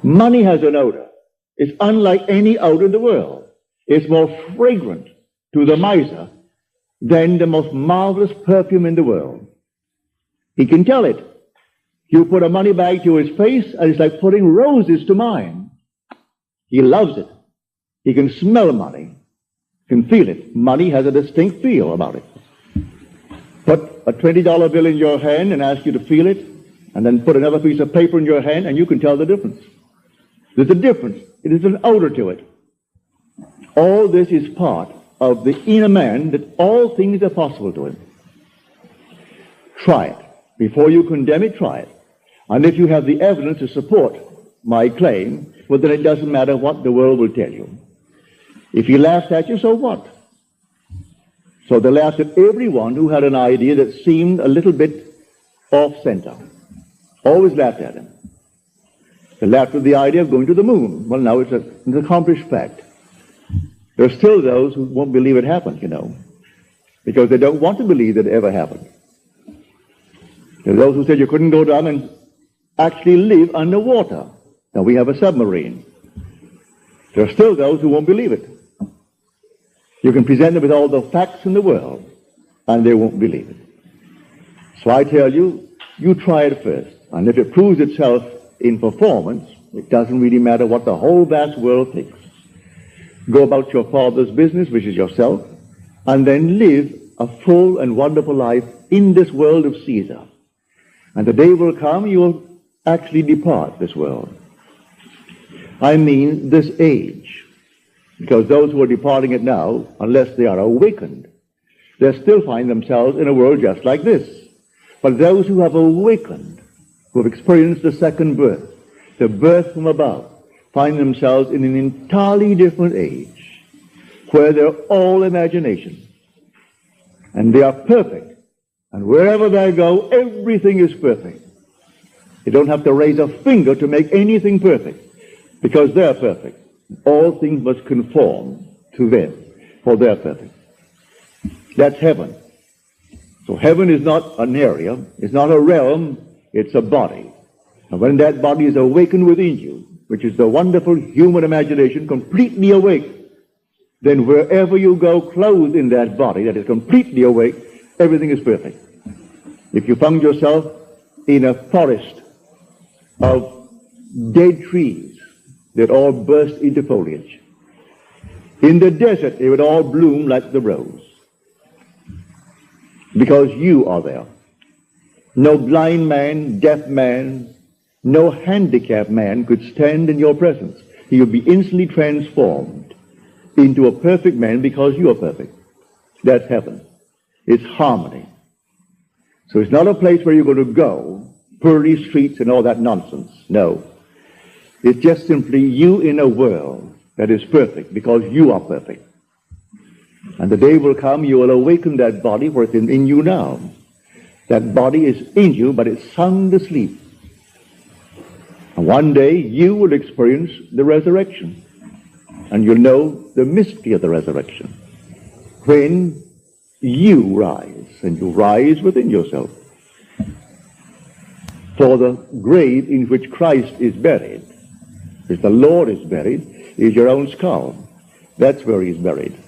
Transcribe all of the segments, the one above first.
Money has an odor. It's unlike any odor in the world. It's more fragrant to the miser than the most marvelous perfume in the world. He can tell it. You put a money bag to his face, and it's like putting roses to mine. He loves it. He can smell money, can feel it. Money has a distinct feel about it. Put a $20 bill in your hand and ask you to feel it, and then put another piece of paper in your hand, and you can tell the difference. There's a difference. It is an odor to it. All this is part of the inner man, that all things are possible to him. Try it. Before you condemn it, try it. And if you have the evidence to support my claim, well, then it doesn't matter what the world will tell you. If he laughs at you, so what? So they laughed at everyone who had an idea that seemed a little bit off-center. Always laughed at him. They laughed at the idea of going to the moon. Well, now it's an accomplished fact. There are still those who won't believe it happened, you know, because they don't want to believe that it ever happened. There are those who said you couldn't go down and actually live underwater. Now we have a submarine. There are still those who won't believe it. You can present them with all the facts in the world, and they won't believe it. So I tell you, you try it first. And if it proves itself in performance, it doesn't really matter what the whole vast world thinks. Go about your Father's business, which is yourself, and then live a full and wonderful life in this world of Caesar. And the day will come, you will actually depart this world. I mean this age. Because those who are departing it now, unless they are awakened, they still find themselves in a world just like this. But those who have awakened, who have experienced the second birth, the birth from above, find themselves in an entirely different age, where they're all imagination. And they are perfect. And wherever they go, everything is perfect. You don't have to raise a finger to make anything perfect, because they're perfect. All things must conform to them, for they're perfect. That's heaven. So heaven is not an area, it's not a realm, it's a body. And when that body is awakened within you, which is the wonderful human imagination completely awake, then wherever you go clothed in that body that is completely awake, everything is perfect. If you found yourself in a forest of dead trees that all burst into foliage, in the desert it would all bloom like the rose, because you are there. No blind man, deaf man, no handicapped man could stand in your presence. He would be instantly transformed into a perfect man because you are perfect. That's heaven. It's harmony. So it's not a place where you're going to go, pearly streets and all that nonsense. No. It's just simply you in a world that is perfect because you are perfect. And the day will come, you will awaken that body, for it's in you now. That body is in you, but it's sound asleep. And one day you will experience the resurrection. And you'll know the mystery of the resurrection. When you rise, and you rise within yourself. For the grave in which Christ is buried, if the Lord is buried, is your own skull. That's where he's buried.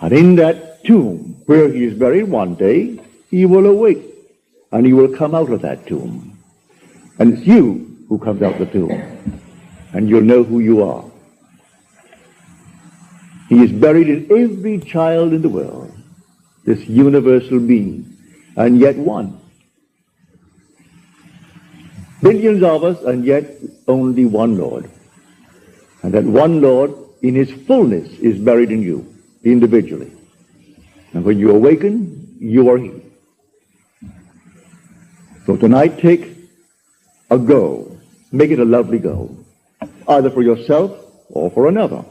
And in that tomb where he is buried, one day he will awake, and he will come out of that tomb. And it's you who comes out of the tomb, and you'll know who you are. He is buried in every child in the world, this universal being, and yet one. Billions of us, and yet only one Lord. And that one Lord, in his fullness, is buried in you, individually. And when you awaken, you are he. So tonight, take a go. Make it a lovely go, either for yourself or for another.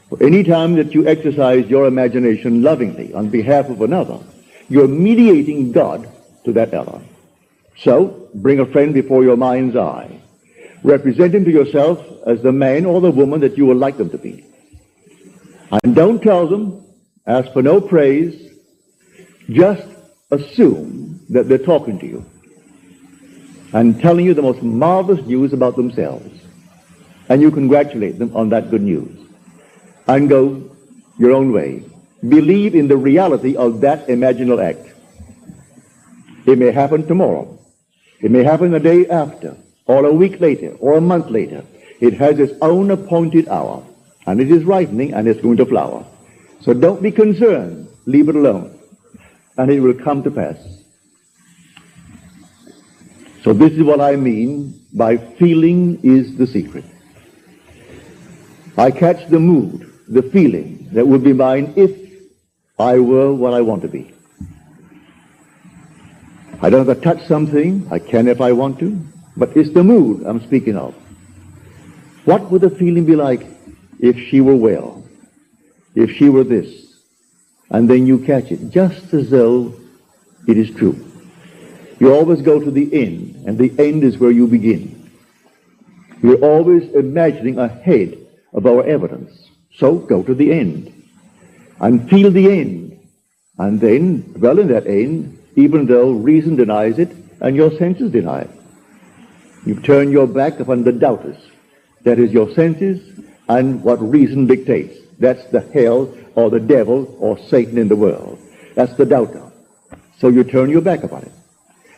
For any time that you exercise your imagination lovingly on behalf of another, you're mediating God to that other. So, bring a friend before your mind's eye. Represent him to yourself as the man or the woman that you would like them to be. And don't tell them, ask for no praise, just assume that they're talking to you. and telling you the most marvelous news about themselves. And you congratulate them on that good news and go your own way. Believe in the reality of that imaginal act. It may happen tomorrow. It may happen a day after, or a week later, or a month later. It has its own appointed hour, and it is ripening, and it's going to flower. So don't be concerned. Leave it alone, and it will come to pass. So this is what I mean by feeling is the secret. I catch the mood, the feeling that would be mine if I were what I want to be. I don't have to touch something. I can if I want to, but it's the mood I'm speaking of. What would the feeling be like if she were well, if she were this? And then you catch it, just as though it is true. You always go to the end, and the end is where you begin. We're always imagining ahead of our evidence. So go to the end and feel the end, and then dwell in that end, even though reason denies it and your senses deny it. You turn your back upon the doubters. That is your senses and what reason dictates. That's the hell or the devil or Satan in the world. That's the doubter. So you turn your back upon it.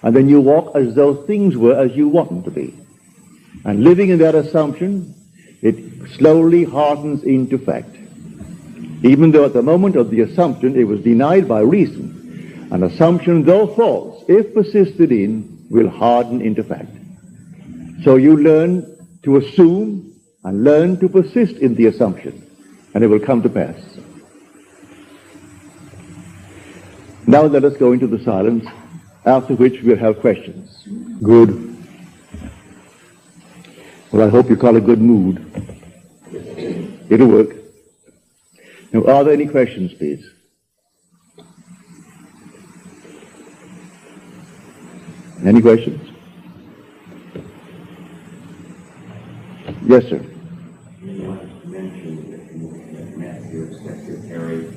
And then you walk as though things were as you want them to be. And living in that assumption, it slowly hardens into fact. Even though at the moment of the assumption it was denied by reason, an assumption, though false, if persisted in, will harden into fact. So you learn to assume and learn to persist in the assumption, and it will come to pass. Now let us go into the silence, after which we'll have questions. Good. Well, I hope you call it good mood. It'll work. Now, are there any questions, please? Any questions? Yes, sir. You mentioned that you met your secretary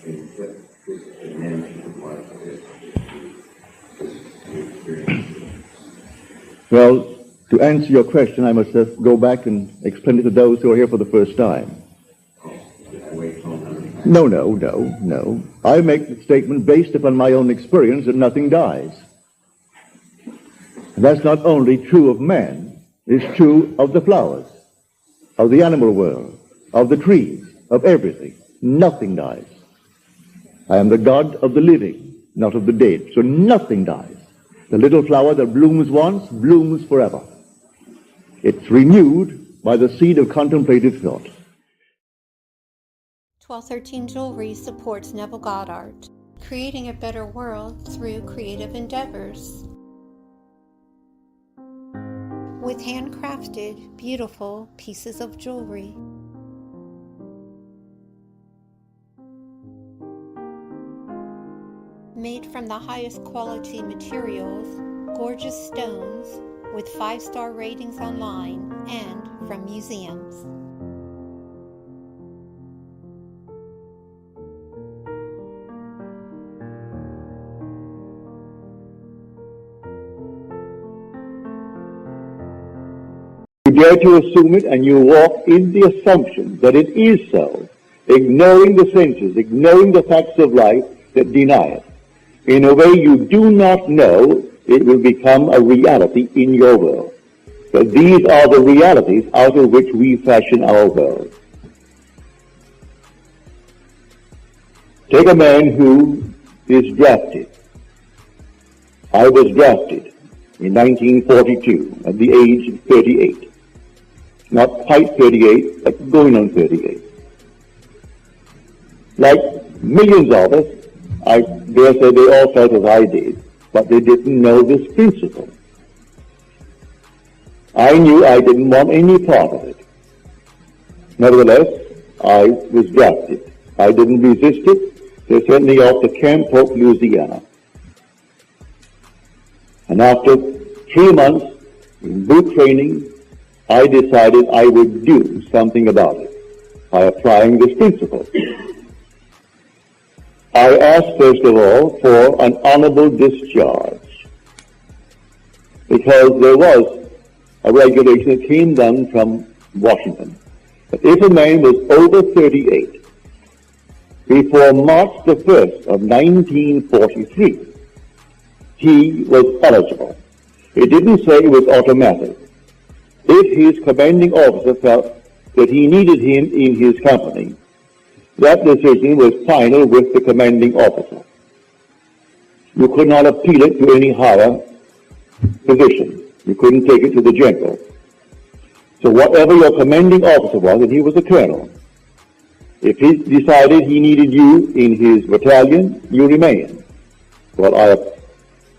and what the management was this experience. Well, to answer your question, I must just go back and explain it to those who are here for the first time. No. I make the statement based upon my own experience that nothing dies. And that's not only true of man, it's true of the flowers, of the animal world, of the trees, of everything. Nothing dies. I am the God of the living, not of the dead. So nothing dies. The little flower that blooms once, blooms forever. It's renewed by the seed of contemplative thought. 1213 Jewelry supports Neville Goddard, creating a better world through creative endeavors. With handcrafted, beautiful pieces of jewelry. Made from the highest quality materials, gorgeous stones, with 5-star ratings online and from museums. You dare to assume it, and you walk in the assumption that it is so, ignoring the senses, ignoring the facts of life that deny it. In a way you do not know, it will become a reality in your world. But these are the realities out of which we fashion our world. Take a man who is drafted. I was drafted in 1942 at the age of 38. Not quite 38, but going on 38. Like millions of us, I dare say they all felt as I did, but they didn't know this principle. I knew I didn't want any part of it. Nevertheless, I was drafted. I didn't resist it. They sent me off to Camp Polk, Louisiana. And after 3 months in boot training, I decided I would do something about it by applying this principle. I asked, first of all, for an honorable discharge. because there was a regulation that came down from Washington that if a man was over 38 before March the 1st of 1943, he was eligible. It didn't say it was automatic. If his commanding officer felt that he needed him in his company, that decision was final with the commanding officer. You could not appeal it to any higher position. You couldn't take it to the general. So whatever your commanding officer was, and he was a colonel, if he decided he needed you in his battalion, you remained. Well, I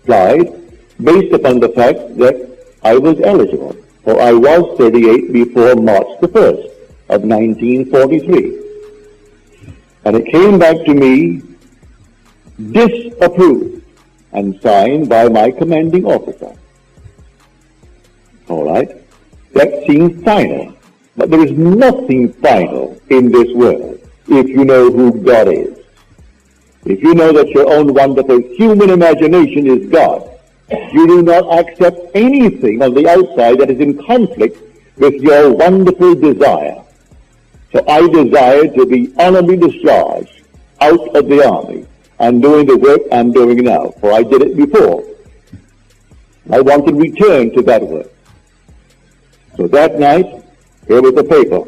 applied based upon the fact that I was eligible, for I was 38 before March the 1st of 1943. And it came back to me disapproved and signed by my commanding officer. All right? That seems final. But there is nothing final in this world if you know who God is. If you know that your own wonderful human imagination is God, you do not accept anything on the outside that is in conflict with your wonderful desire. So I desired to be honorably discharged out of the army and doing the work I'm doing now, for I did it before. I want to return to that work. So that night, here was the paper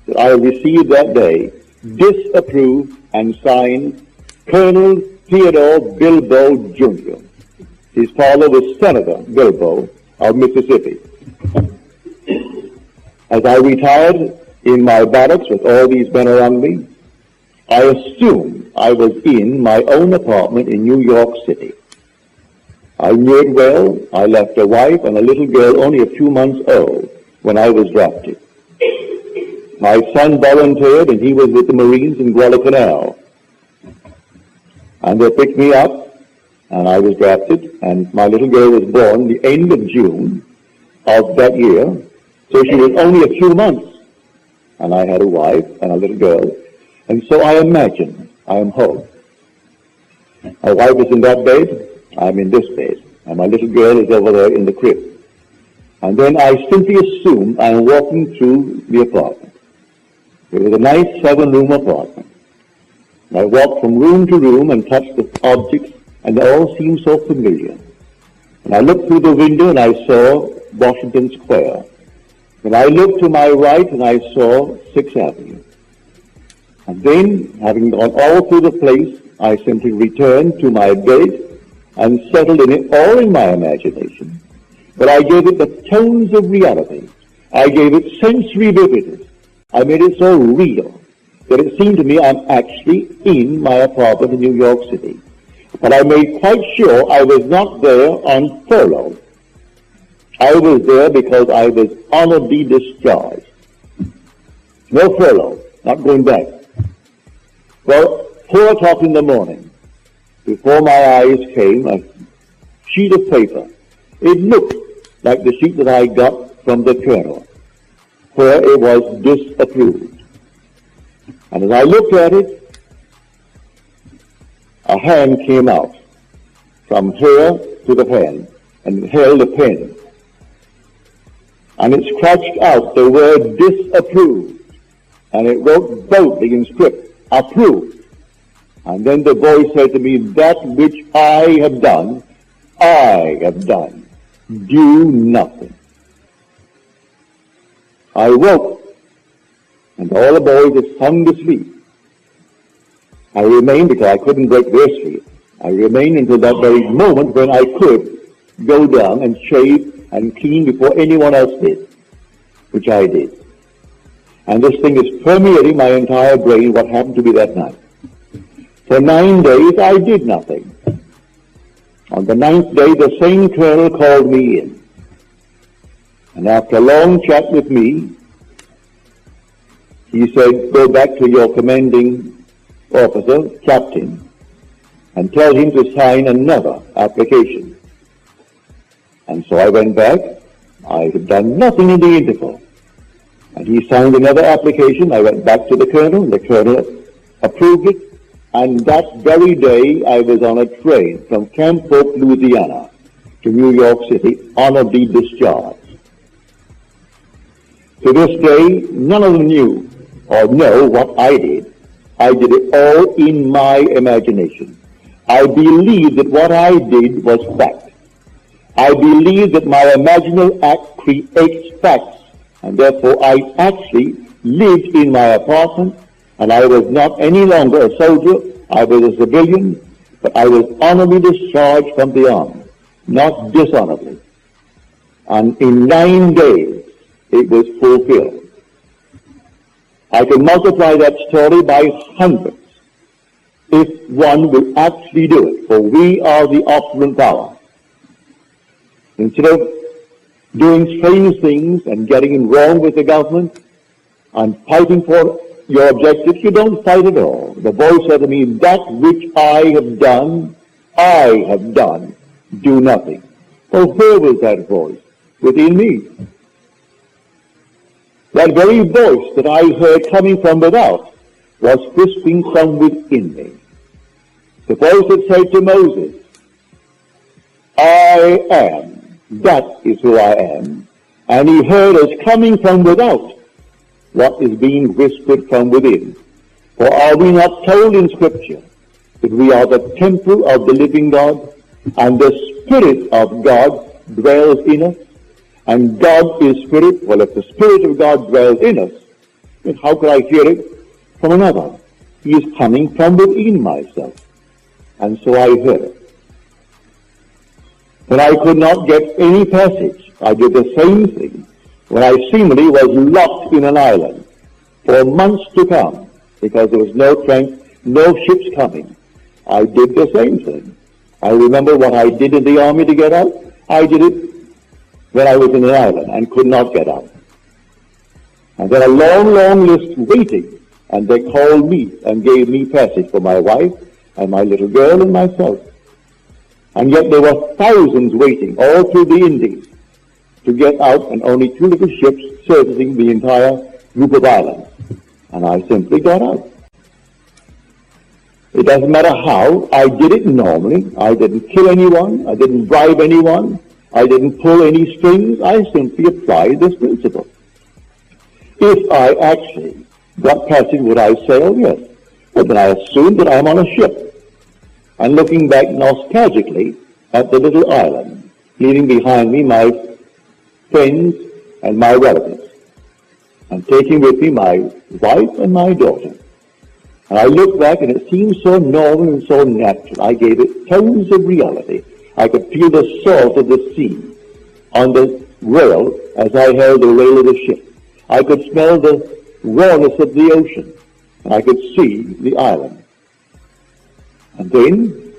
that I received that day, disapproved and signed Colonel Theodore Bilbo Jr. His father was Senator Bilbo of Mississippi. As I retired in my barracks with all these men around me, I assumed I was in my own apartment in New York City. I knew it well. I left a wife and a little girl only a few months old when I was drafted. My son volunteered, and he was with the Marines in Guadalcanal. And they picked me up, and I was drafted, and my little girl was born the end of June of that year, so she was only a few months. And I had a wife and a little girl, and so I imagine I am home. My wife is in that bed, I'm in this bed, and my little girl is over there in the crib. And then I simply assume I'm walking through the apartment. It was a nice 7-room apartment. And I walked from room to room and touched the objects, and they all seemed so familiar. And I looked through the window and I saw Washington Square. And I looked to my right and I saw 6th Avenue. And then, having gone all through the place, I simply returned to my bed and settled in it all in my imagination. But I gave it the tones of reality. I gave it sensory vividness. I made it so real that it seemed to me I'm actually in my apartment in New York City. But I made quite sure I was not there on furlough. I was there because I was honorably discharged. No furlough, not going back. Well, 4 o'clock in the morning, before my eyes came a sheet of paper. It looked like the sheet that I got from the colonel, where it was disapproved. And as I looked at it, a hand came out from here to the pen and held a pen. And it scratched out the word disapproved. And it wrote boldly in script, approved. And then the voice said to me, that which I have done, I have done. Do nothing. I woke, and all the boys had sung to sleep. I remained because I couldn't break their sleep. I remained until that very moment when I could go down and shave and clean before anyone else did, which I did. And this thing is permeating my entire brain, what happened to me that night. For 9 days, I did nothing. On the 9th day, the same colonel called me in. And after a long chat with me, he said, go back to your commanding officer, captain, and tell him to sign another application. And so I went back. I had done nothing in the interval. And he signed another application. I went back to the colonel, and the colonel approved it. And that very day, I was on a train from Camp Polk, Louisiana, to New York City, honorably discharged. To this day, none of them knew or know what I did. I did it all in my imagination. I believed that what I did was fact. I believed that my imaginal act creates facts, and therefore I actually lived in my apartment, and I was not any longer a soldier. I was a civilian, but I was honorably discharged from the army, not dishonorably. And in 9 days, it was fulfilled. I can multiply that story by hundreds if one will actually do it, for we are the opulent power. Instead of doing strange things and getting wrong with the government and fighting for your objectives, you don't fight at all. The voice said to me, that which I have done, do nothing. Well, where was that voice? Within me. That very voice that I heard coming from without was whispering from within me. The voice that said to Moses, I am, that is who I am. And he heard us coming from without what is being whispered from within. For are we not told in Scripture that we are the temple of the living God, and the Spirit of God dwells in us? And God is Spirit. Well, if the Spirit of God dwells in us, then how could I hear it from another? He is coming from within myself. And so I heard it. When I could not get any passage, I did the same thing when I seemingly was locked in an island for months to come because there was no train, no ships coming. I did the same thing. I remember what I did in the army to get out. I did it when I was in an island and could not get out. And then a long, long list waiting, and they called me and gave me passage for my wife and my little girl and myself. And yet there were thousands waiting all through the Indies to get out, and only 2 little ships servicing the entire group of islands. And I simply got out. It doesn't matter how. I did it normally. I didn't kill anyone. I didn't bribe anyone. I didn't pull any strings. I simply applied this principle. If I actually got passage, would I sail? Yes. But then I assumed that I'm on a ship. And looking back nostalgically at the little island, leaving behind me my friends and my relatives, and taking with me my wife and my daughter. And I look back and it seemed so normal and so natural. I gave it tones of reality. I could feel the salt of the sea on the rail as I held the rail of the ship. I could smell the rawness of the ocean, and I could see the island. And then,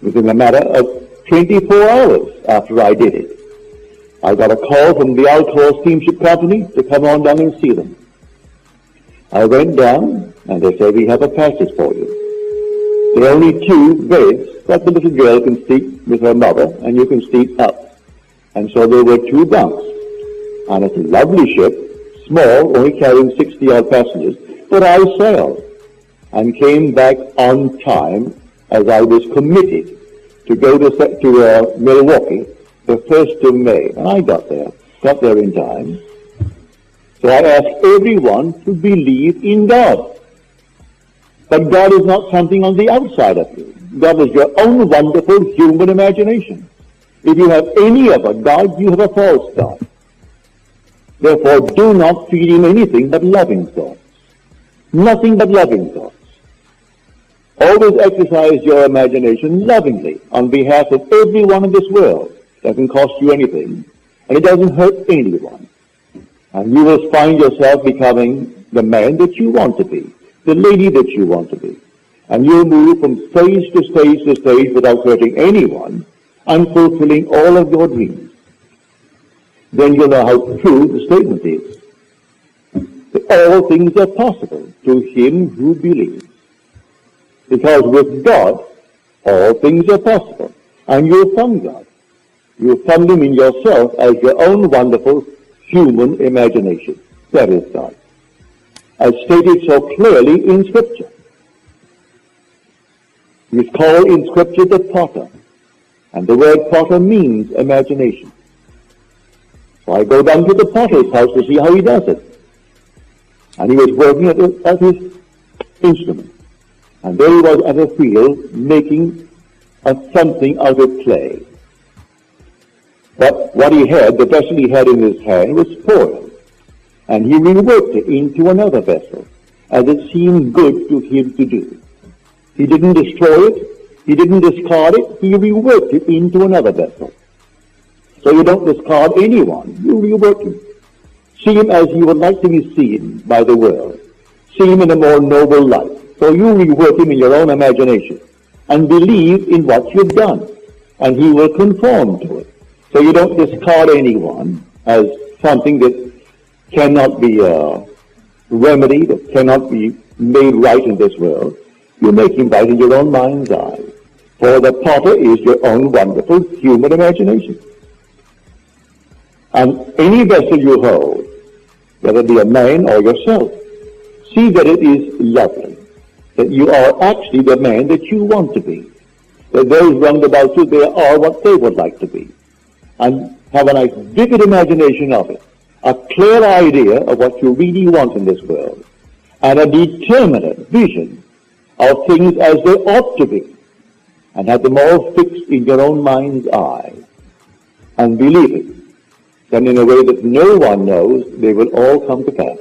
within a matter of 24 hours after I did it, I got a call from the Alcor Steamship Company to come on down and see them. I went down, and they said, we have a passage for you. There are only 2 beds that the little girl can sleep with her mother, and you can sleep up. And so there were 2 bunks. And it's a lovely ship, small, only carrying 60-odd passengers, but I sailed and came back on time as I was committed to go to Milwaukee the 1st of May. And I got there in time. So I asked everyone to believe in God. But God is not something on the outside of you. God is your own wonderful human imagination. If you have any other God, you have a false God. Therefore, do not feed him anything but loving thoughts. Nothing but loving thoughts. Always exercise your imagination lovingly on behalf of everyone in this world. It doesn't cost you anything, and it doesn't hurt anyone. And you will find yourself becoming the man that you want to be, the lady that you want to be. And you'll move from stage to stage to stage without hurting anyone and fulfilling all of your dreams. Then you'll know how true the statement is. That all things are possible to him who believes. Because with God, all things are possible. And you'll find God. You'll find him in yourself as your own wonderful human imagination. That is God. As stated so clearly in Scripture. He is called in Scripture the potter, And the word potter means imagination. So I go down to the potter's house to see how he does it. And he was working at his instrument. And there he was at a field making something out of clay. But what he had, the vessel he had in his hand, was spoiled. And he reworked it into another vessel, as it seemed good to him to do. He didn't destroy it. He didn't discard it. He reworked it into another vessel. So you don't discard anyone. You rework him. See him as you would like to be seen by the world. See him in a more noble light. So you rework him in your own imagination and believe in what you've done. And he will conform to it. So you don't discard anyone as something that cannot be remedied, or cannot be made right in this world. You make him right in your own mind's eye. For the potter is your own wonderful human imagination. And any vessel you hold, whether it be a man or yourself, see that it is lovely, that you are actually the man that you want to be, that those round about you, they are what they would like to be, and have a nice vivid imagination of it, a clear idea of what you really want in this world, and a determinate vision of things as they ought to be, and have them all fixed in your own mind's eye, and believe it, then in a way that no one knows, they will all come to pass.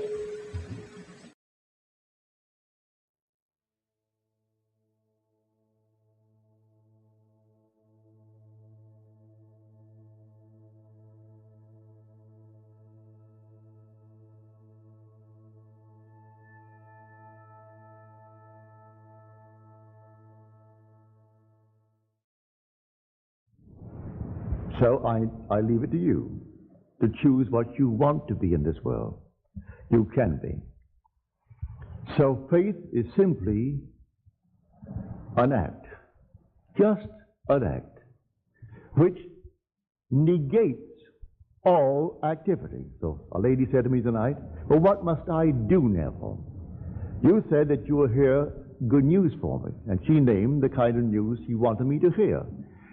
So I leave it to you to choose what you want to be in this world. You can be. So faith is simply an act, just an act, which negates all activity. So a lady said to me tonight, well, what must I do, Neville? You said that you will hear good news for me, and she named the kind of news she wanted me to hear.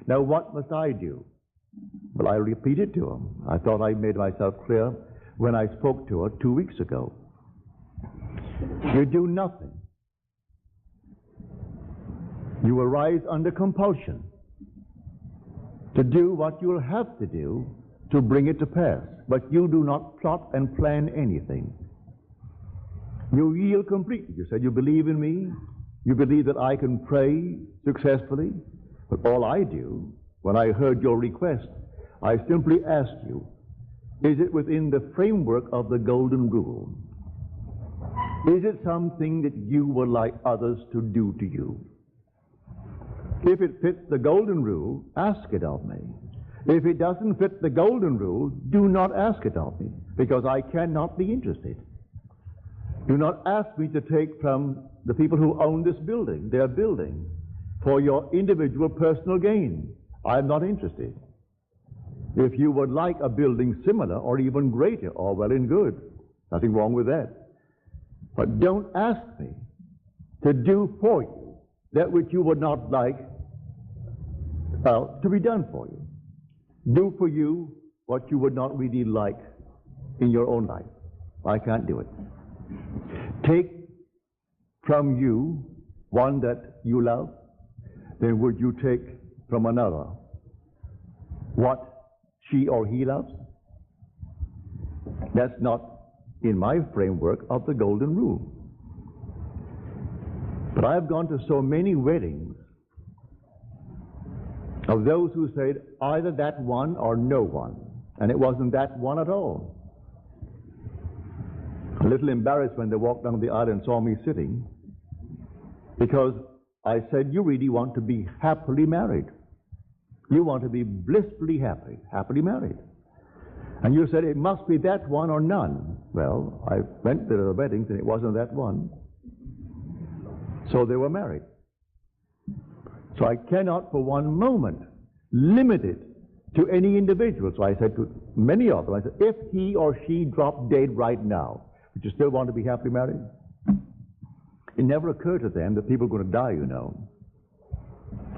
Now, what must I do? Well, I repeated to her. I thought I made myself clear when I spoke to her 2 weeks ago. You do nothing. You arise under compulsion to do what you will have to do to bring it to pass. But you do not plot and plan anything. You yield completely. You said you believe in me. You believe that I can pray successfully. But all I do, when I heard your request, I simply asked you, is it within the framework of the golden rule? Is it something that you would like others to do to you? If it fits the golden rule, ask it of me. If it doesn't fit the golden rule, do not ask it of me, because I cannot be interested. Do not ask me to take from the people who own this building, their building, for your individual personal gain. I'm not interested. If you would like a building similar or even greater, or well and good, nothing wrong with that. But don't ask me to do for you that which you would not like to be done for you. Do for you what you would not really like in your own life. I can't do it. Take from you one that you love, then would you take from another what she or he loves? That's not in my framework of the golden rule. But I've gone to so many weddings of those who said either that one or no one, and it wasn't that one at all. A little embarrassed when they walked down the aisle and saw me sitting, because I said, you really want to be happily married. You want to be blissfully happily married. And you said it must be that one or none. Well, I went to the weddings and it wasn't that one. So they were married. So I cannot for one moment limit it to any individual. So I said to many of them, I said, if he or she dropped dead right now, would you still want to be happily married? It never occurred to them that people are going to die, you know.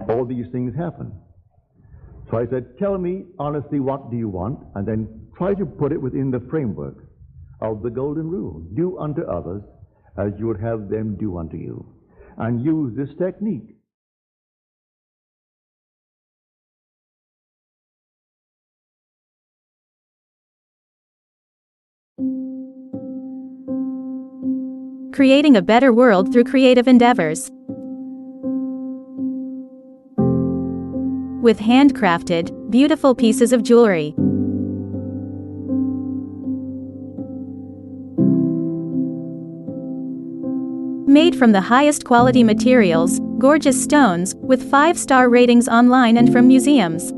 All these things happen. So I said, tell me honestly, what do you want? And then try to put it within the framework of the golden rule. Do unto others as you would have them do unto you. And use this technique. Creating a better world through creative endeavors. With handcrafted, beautiful pieces of jewelry. Made from the highest quality materials, gorgeous stones, with 5-star ratings online and from museums.